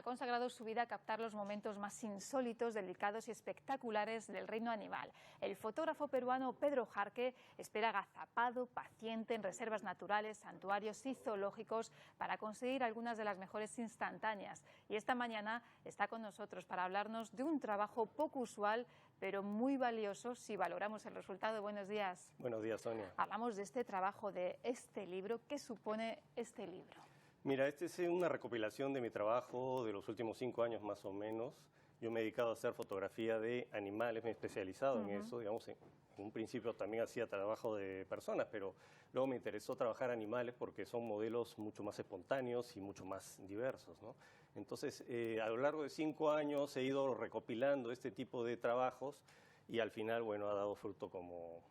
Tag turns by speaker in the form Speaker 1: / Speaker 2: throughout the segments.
Speaker 1: ha consagrado su vida a captar los momentos más insólitos, delicados y espectaculares del reino animal. El fotógrafo peruano Pedro Jarque espera agazapado, paciente en reservas naturales, santuarios y zoológicos para conseguir algunas de las mejores instantáneas. Y esta mañana está con nosotros para hablarnos de un trabajo poco usual, pero muy valioso si valoramos el resultado. Buenos días.
Speaker 2: Buenos días, Sonia.
Speaker 1: Hablamos de este trabajo, de este libro. ¿Qué supone este libro?
Speaker 2: Mira, este es una recopilación de mi trabajo de los últimos 5 años más o menos. Yo me he dedicado a hacer fotografía de animales, me he especializado en eso, digamos, en un principio también hacía trabajo de personas, pero luego me interesó trabajar animales porque son modelos mucho más espontáneos y mucho más diversos, ¿no? Entonces, a lo largo de 5 años he ido recopilando este tipo de trabajos y al final, bueno, ha dado fruto como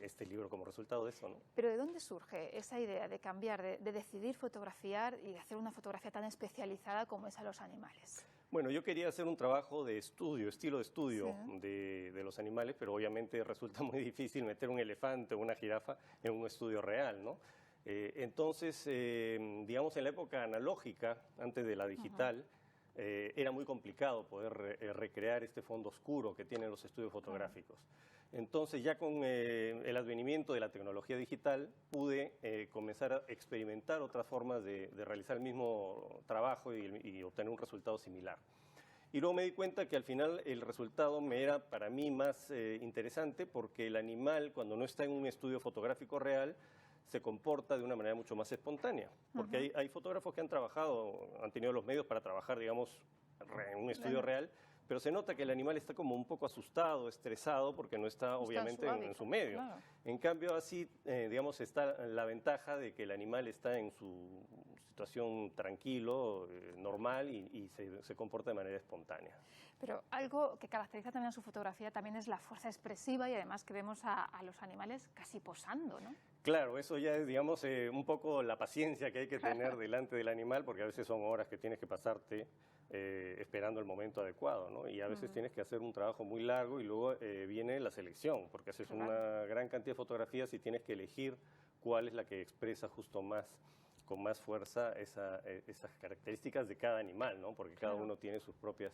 Speaker 2: este libro como resultado de eso, ¿no?
Speaker 1: Pero ¿de dónde surge esa idea de cambiar, de decidir fotografiar y de hacer una fotografía tan especializada como es a los animales?
Speaker 2: Bueno, yo quería hacer un trabajo de estudio, estilo de estudio
Speaker 1: Sí.
Speaker 2: de los animales, pero obviamente resulta muy difícil meter un elefante o una jirafa en un estudio real, ¿no? Entonces, digamos, en la época analógica, antes de la digital, era muy complicado poder recrear este fondo oscuro que tienen los estudios fotográficos. Entonces, ya con el advenimiento de la tecnología digital, pude comenzar a experimentar otras formas de realizar el mismo trabajo y obtener un resultado similar. Y luego me di cuenta que al final el resultado me era para mí más interesante porque el animal, cuando no está en un estudio fotográfico real, se comporta de una manera mucho más espontánea. Porque hay fotógrafos que han trabajado, han tenido los medios para trabajar, digamos, en un estudio real, pero se nota que el animal está como un poco asustado, estresado, porque no está obviamente en su medio.
Speaker 1: Claro.
Speaker 2: En cambio, así, digamos, está la ventaja de que el animal está en su situación tranquilo, normal y se comporta de manera espontánea.
Speaker 1: Pero algo que caracteriza también a su fotografía también es la fuerza expresiva y además que vemos a los animales casi posando, ¿no?
Speaker 2: Claro, eso ya es, digamos, un poco la paciencia que hay que tener delante del animal, porque a veces son horas que tienes que pasarte esperando el momento adecuado, ¿no? Y a veces tienes que hacer un trabajo muy largo y luego viene la selección, porque haces una gran cantidad de fotografías y tienes que elegir cuál es la que expresa justo más, con más fuerza esas características de cada animal, ¿no? Porque cada uno tiene sus propias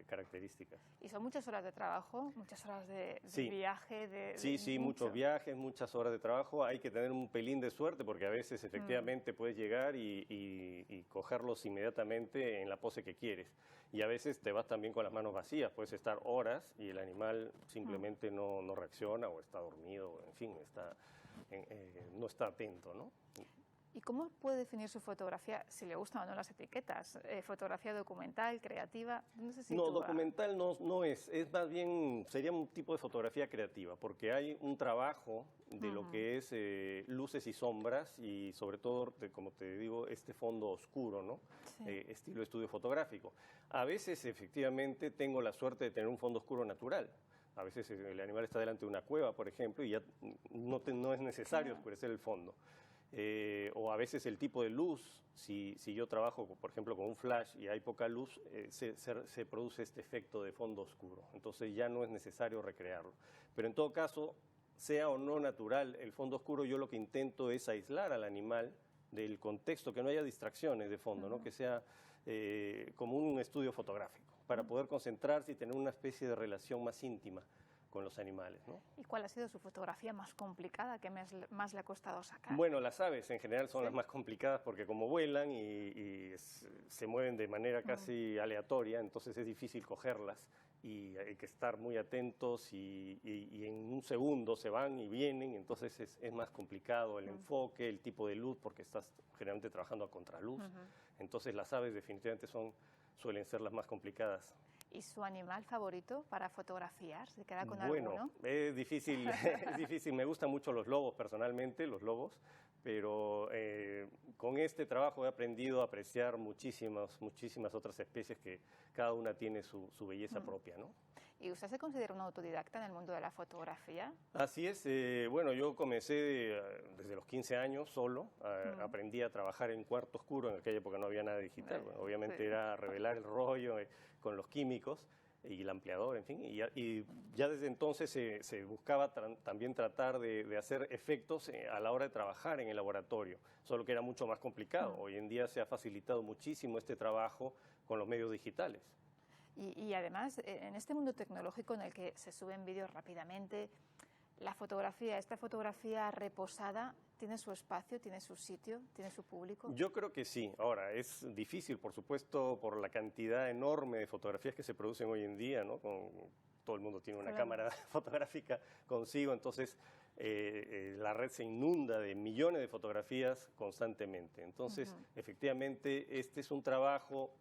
Speaker 2: características.
Speaker 1: Y son muchas horas de trabajo, muchas horas de
Speaker 2: Sí.
Speaker 1: viaje,
Speaker 2: Sí, muchos viajes, muchas horas de trabajo. Hay que tener un pelín de suerte porque a veces efectivamente puedes llegar y cogerlos inmediatamente en la pose que quieres. Y a veces te vas también con las manos vacías, puedes estar horas y el animal simplemente no reacciona o está dormido, en fin, no está atento, ¿no?
Speaker 1: ¿Y cómo puede definir su fotografía, si le gustan o no las etiquetas? ¿Fotografía documental, creativa? ¿Dónde se sitúa?
Speaker 2: No, documental no es más bien, sería un tipo de fotografía creativa, porque hay un trabajo de lo que es luces y sombras y sobre todo, como te digo, este fondo oscuro, ¿no?
Speaker 1: Sí.
Speaker 2: Estilo estudio fotográfico. A veces, efectivamente, tengo la suerte de tener un fondo oscuro natural. A veces el animal está delante de una cueva, por ejemplo, y ya no es necesario oscurecer el fondo. O a veces el tipo de luz, si yo trabajo, por ejemplo, con un flash y hay poca luz, se produce este efecto de fondo oscuro. Entonces ya no es necesario recrearlo. Pero en todo caso, sea o no natural el fondo oscuro, yo lo que intento es aislar al animal del contexto, que no haya distracciones de fondo, ¿no? Que sea como un estudio fotográfico, para poder concentrarse y tener una especie de relación más íntima con los animales, ¿no?
Speaker 1: ¿Y cuál ha sido su fotografía más complicada, que más le ha costado sacar?
Speaker 2: Bueno, las aves en general son las más complicadas porque como vuelan y se mueven de manera casi aleatoria, entonces es difícil cogerlas y hay que estar muy atentos y en un segundo se van y vienen, entonces es más complicado el enfoque, el tipo de luz, porque estás generalmente trabajando a contraluz. Entonces las aves definitivamente suelen ser las más complicadas.
Speaker 1: ¿Y su animal favorito para fotografiar? ¿Se queda con
Speaker 2: Bueno,
Speaker 1: alguno?
Speaker 2: es difícil, es difícil. Me gustan mucho los lobos personalmente, los lobos, pero con este trabajo he aprendido a apreciar muchísimas otras especies que cada una tiene su belleza propia, ¿no?
Speaker 1: ¿Y usted se considera un autodidacta en el mundo de la fotografía?
Speaker 2: Así es, bueno, yo comencé desde los 15 años solo, aprendí a trabajar en cuarto oscuro, en aquella época no había nada digital, bueno, obviamente
Speaker 1: Sí.
Speaker 2: era revelar el rollo con los químicos, y el ampliador, en fin, y ya desde entonces se buscaba también tratar de hacer efectos a la hora de trabajar en el laboratorio, solo que era mucho más complicado. Hoy en día se ha facilitado muchísimo este trabajo con los medios digitales.
Speaker 1: Y además, en este mundo tecnológico en el que se suben vídeos rápidamente, esta fotografía reposada, ¿tiene su espacio, tiene su sitio, tiene su público?
Speaker 2: Yo creo que sí. Ahora, es difícil, por supuesto, por la cantidad enorme de fotografías que se producen hoy en día, ¿no? Todo el mundo tiene una cámara fotográfica consigo, entonces la red se inunda de millones de fotografías constantemente. Entonces, efectivamente, este es un trabajo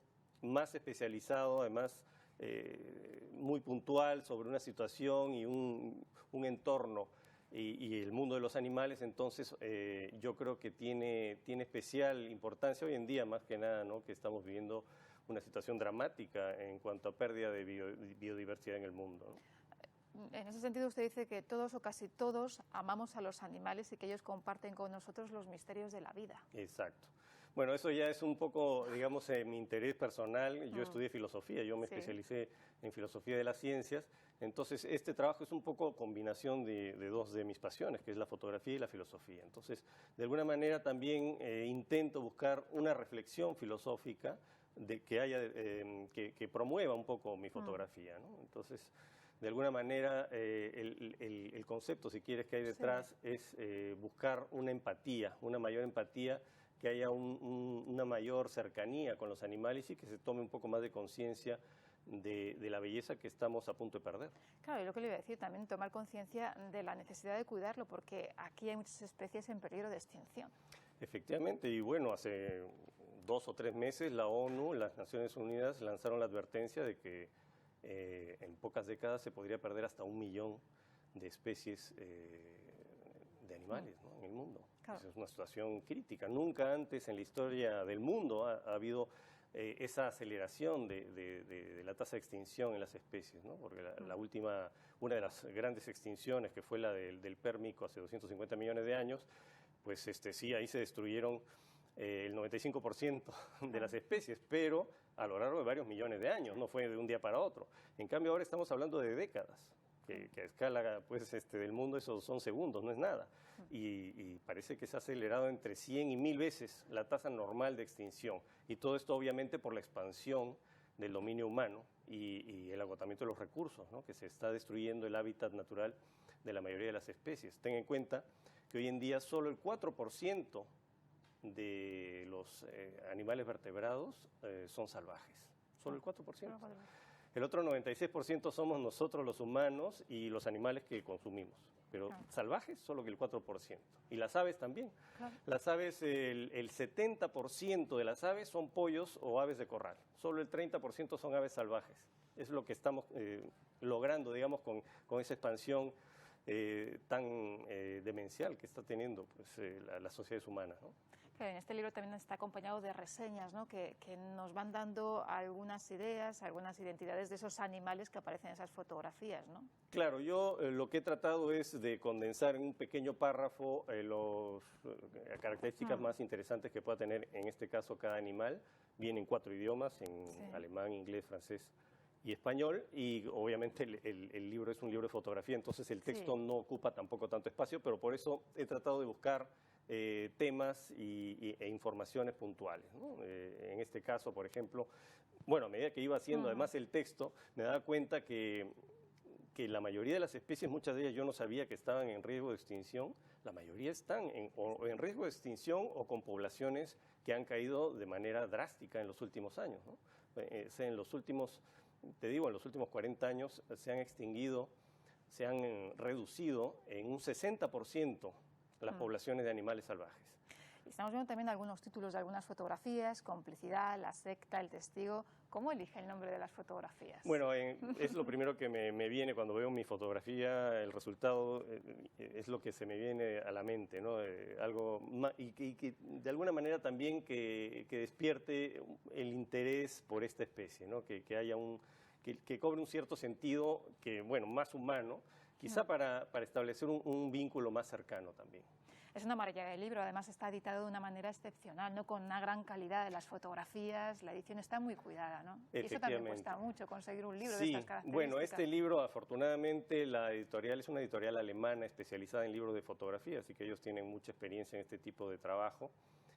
Speaker 2: más especializado, además muy puntual sobre una situación y un entorno y el mundo de los animales. Entonces yo creo que tiene especial importancia hoy en día, más que nada, ¿no? Que estamos viviendo una situación dramática en cuanto a pérdida de biodiversidad en el mundo, ¿no?
Speaker 1: En ese sentido, usted dice que todos o casi todos amamos a los animales y que ellos comparten con nosotros los misterios de la vida.
Speaker 2: Exacto. Bueno, eso ya es un poco, digamos, mi interés personal. Yo estudié filosofía, yo me especialicé en filosofía de las ciencias. Entonces, este trabajo es un poco combinación de dos de mis pasiones, que es la fotografía y la filosofía. Entonces, de alguna manera también intento buscar una reflexión filosófica que promueva un poco mi fotografía, ¿no? Entonces, de alguna manera, el concepto, si quieres, que hay detrás es buscar una empatía, una mayor empatía, que haya una mayor cercanía con los animales y que se tome un poco más de conciencia de la belleza que estamos a punto de perder.
Speaker 1: Claro, y lo que le iba a decir, también tomar conciencia de la necesidad de cuidarlo, porque aquí hay muchas especies en peligro de extinción.
Speaker 2: Efectivamente, y bueno, hace 2 o 3 meses la ONU, las Naciones Unidas, lanzaron la advertencia de que en pocas décadas se podría perder hasta 1 millón de especies de animales, ¿no? En el mundo. Claro. Es una situación crítica. Nunca antes en la historia del mundo ha habido esa aceleración de la tasa de extinción en las especies, ¿no? Porque una de las grandes extinciones, que fue la del Pérmico hace 250 millones de años, pues sí, ahí se destruyeron el 95% de las especies, pero a lo largo de varios millones de años, no fue de un día para otro. En cambio, ahora estamos hablando de décadas. Que a escala pues, del mundo esos son segundos, no es nada. Y parece que se ha acelerado entre 100 y 1000 veces la tasa normal de extinción. Y todo esto obviamente por la expansión del dominio humano y el agotamiento de los recursos, ¿no? Que se está destruyendo el hábitat natural de la mayoría de las especies. Ten en cuenta que hoy en día solo el 4% de los animales vertebrados son salvajes. Solo el 4%. El otro 96% somos nosotros los humanos y los animales que consumimos. Pero salvajes, solo que el 4%. Y las aves también. Claro. Las aves, el 70% de las aves son pollos o aves de corral. Solo el 30% son aves salvajes. Es lo que estamos logrando, digamos, con esa expansión tan demencial que está teniendo pues, las sociedades humanas, ¿no?
Speaker 1: En este libro también está acompañado de reseñas, ¿no? que nos van dando algunas ideas, algunas identidades de esos animales que aparecen en esas fotografías, ¿no?
Speaker 2: Claro, yo lo que he tratado es de condensar en un pequeño párrafo las características más interesantes que pueda tener, en este caso, cada animal. Viene en 4 idiomas, en alemán, inglés, francés y español, y obviamente el libro es un libro de fotografía, entonces el texto no ocupa tampoco tanto espacio, pero por eso he tratado de buscar temas e informaciones puntuales, ¿no? En este caso, por ejemplo, bueno, a medida que iba haciendo además el texto, me daba cuenta que la mayoría de las especies, muchas de ellas yo no sabía que estaban en riesgo de extinción, la mayoría están en riesgo de extinción o con poblaciones que han caído de manera drástica en los últimos años, ¿no? En los últimos 40 años se han extinguido, se han reducido en un 60% las poblaciones de animales salvajes.
Speaker 1: Estamos viendo también algunos títulos de algunas fotografías, Complicidad, La secta, El testigo. ¿Cómo elige el nombre de las fotografías?
Speaker 2: Bueno, es lo primero que me viene cuando veo mi fotografía, el resultado es lo que se me viene a la mente, ¿no? Y que de alguna manera también que despierte el interés por esta especie, ¿no? Que haya que cobre un cierto sentido, que bueno, más humano, quizá para establecer un vínculo más cercano también.
Speaker 1: Es una maravilla de libro, además está editado de una manera excepcional, ¿no? Con una gran calidad de las fotografías, la edición está muy cuidada, ¿no? Y eso también cuesta mucho, conseguir un libro de estas características.
Speaker 2: Bueno, este libro, afortunadamente, la editorial es una editorial alemana especializada en libros de fotografía, así que ellos tienen mucha experiencia en este tipo de trabajo.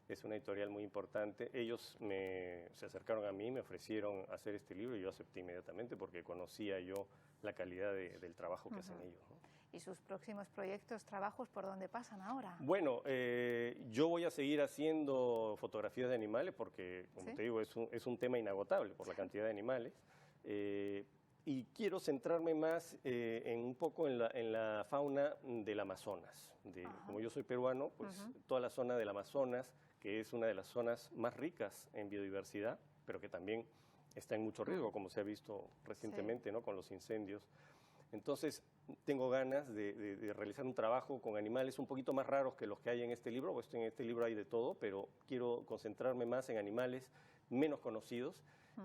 Speaker 2: Es una editorial muy importante. Ellos se acercaron a mí, me ofrecieron hacer este libro y yo acepté inmediatamente porque conocía yo la calidad del trabajo que hacen ellos, ¿no?
Speaker 1: ¿Y sus próximos proyectos, trabajos, por dónde pasan ahora?
Speaker 2: Bueno, yo voy a seguir haciendo fotografías de animales porque, como te digo, es un tema inagotable por la cantidad de animales. Y quiero centrarme más un poco en la fauna del Amazonas. Como yo soy peruano, pues toda la zona del Amazonas, que es una de las zonas más ricas en biodiversidad, pero que también está en mucho riesgo, como se ha visto recientemente, ¿no? Con los incendios. Entonces, tengo ganas de realizar un trabajo con animales un poquito más raros que los que hay en este libro, pues en este libro hay de todo, pero quiero concentrarme más en animales menos conocidos.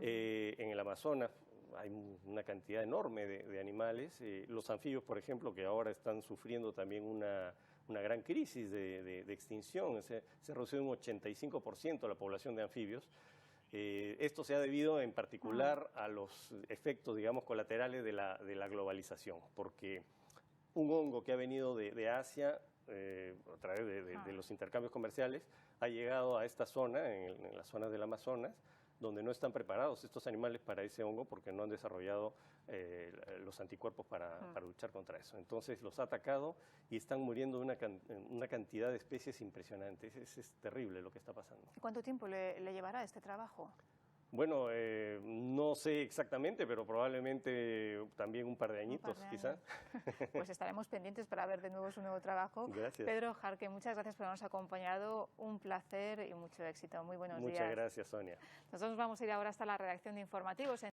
Speaker 2: En el Amazonas hay una cantidad enorme de animales. Los anfibios, por ejemplo, que ahora están sufriendo también una gran crisis de extinción. Se ha reducido un 85% la población de anfibios. Esto se ha debido en particular a los efectos, digamos, colaterales de la globalización, porque un hongo que ha venido de Asia a través de los intercambios comerciales ha llegado a esta zona, en las zonas del Amazonas, donde no están preparados estos animales para ese hongo porque no han desarrollado los anticuerpos para luchar contra eso. Entonces los ha atacado y están muriendo una cantidad de especies impresionantes. Es terrible lo que está pasando.
Speaker 1: ¿Cuánto tiempo le llevará este trabajo?
Speaker 2: Bueno, no sé exactamente, pero probablemente también un par de añitos, quizá.
Speaker 1: Pues estaremos pendientes para ver de nuevo su nuevo trabajo.
Speaker 2: Gracias.
Speaker 1: Pedro Jarque, muchas gracias por habernos acompañado. Un placer y mucho éxito. Muy buenos días.
Speaker 2: Muchas gracias, Sonia.
Speaker 1: Nosotros vamos a ir ahora hasta la redacción de informativos.